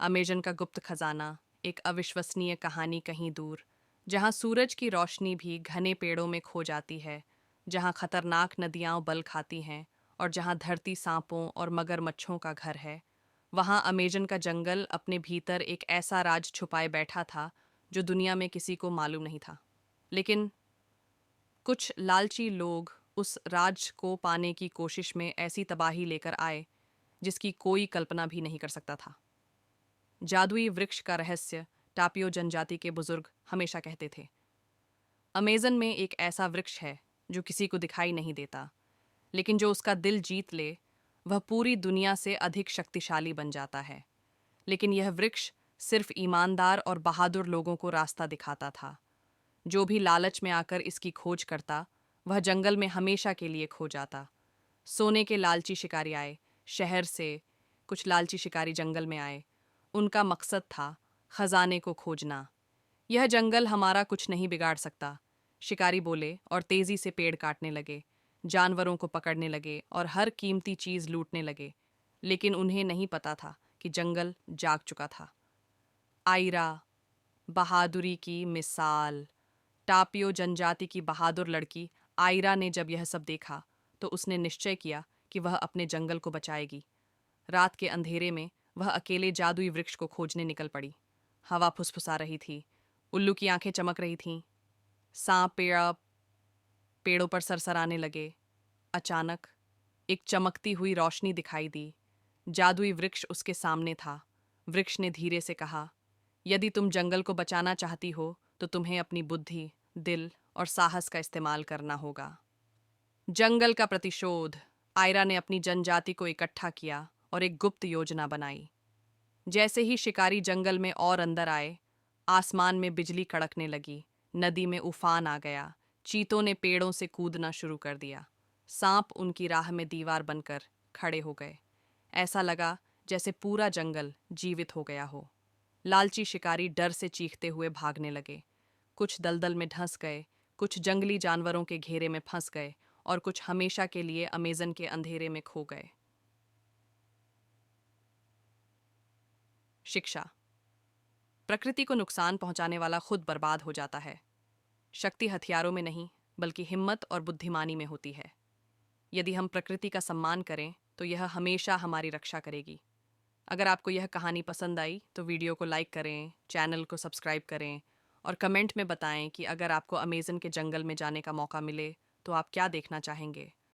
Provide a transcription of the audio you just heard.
Amazon का गुप्त खजाना, एक अविश्वसनीय कहानी कहीं दूर, जहां सूरज की रोशनी भी घने पेड़ों में खो जाती है, जहां खतरनाक नदियां उबल खाती हैं और जहां धरती सांपों और मगरमच्छों का घर है। वहां अमेजन का जंगल अपने भीतर एक ऐसा राज छुपाए बैठा था जो दुनिया में किसी को मालूम नहीं था। लेकिन कुछ लालची लोग उस राज को पाने की कोशिश में ऐसी तबाही लेकर आए जिसकी कोई कल्पना भी नहीं कर सकता था। जादुई वृक्ष का रहस्य टापियो जनजाति के बुजुर्ग हमेशा कहते थे। अमेजन में एक ऐसा वृक्ष है जो किसी को दिखाई नहीं देता, लेकिन जो उसका दिल जीत ले वह पूरी दुनिया से अधिक शक्तिशाली बन जाता है। लेकिन यह वृक्ष सिर्फ ईमानदार और बहादुर लोगों को रास्ता दिखाता था। जो भी लालच में आकर इसकी खोज करता, वह जंगल में हमेशा के लिए खो जाता। सोने के लालची शिकारी आए शहर से, कुछ लालची शिकारी जंगल में आए। उनका मकसद था खजाने को खोजना। यह जंगल हमारा कुछ नहीं बिगाड़ सकता, शिकारी बोले और तेजी से पेड़ काटने लगे, जानवरों को पकड़ने लगे और हर कीमती चीज लूटने लगे। लेकिन उन्हें नहीं पता था कि जंगल जाग चुका था। आयरा, बहादुरी की मिसाल। टापियो जनजाति की बहादुर लड़की आयरा ने जब यह सब देखा तो उसने निश्चय किया कि वह अपने जंगल को बचाएगी। रात के अंधेरे में वह अकेले जादुई वृक्ष को खोजने निकल पड़ी। हवा फुसफुसा रही थी, उल्लू की आंखें चमक रही थीं, सांप पेड़ों पर सरसराने लगे। अचानक एक चमकती हुई रोशनी दिखाई दी। जादुई वृक्ष उसके सामने था। वृक्ष ने धीरे से कहा, यदि तुम जंगल को बचाना चाहती हो तो तुम्हें अपनी बुद्धि, दिल और साहस का इस्तेमाल करना होगा। जंगल का प्रतिशोध। आयरा ने अपनी जनजाति को इकट्ठा किया और एक गुप्त योजना बनाई। जैसे ही शिकारी जंगल में और अंदर आए, आसमान में बिजली कड़कने लगी, नदी में उफान आ गया, चीतों ने पेड़ों से कूदना शुरू कर दिया, सांप उनकी राह में दीवार बनकर खड़े हो गए। ऐसा लगा जैसे पूरा जंगल जीवित हो गया हो। लालची शिकारी डर से चीखते हुए भागने लगे। कुछ दलदल में धंस गए, कुछ जंगली जानवरों के घेरे में फंस गए और कुछ हमेशा के लिए अमेजन के अंधेरे में खो गए। शिक्षा। प्रकृति को नुकसान पहुंचाने वाला खुद बर्बाद हो जाता है। शक्ति हथियारों में नहीं, बल्कि हिम्मत और बुद्धिमानी में होती है। यदि हम प्रकृति का सम्मान करें तो यह हमेशा हमारी रक्षा करेगी। अगर आपको यह कहानी पसंद आई तो वीडियो को लाइक करें, चैनल को सब्सक्राइब करें और कमेंट में बताएं कि अगर आपको अमेजन के जंगल में जाने का मौका मिले तो आप क्या देखना चाहेंगे।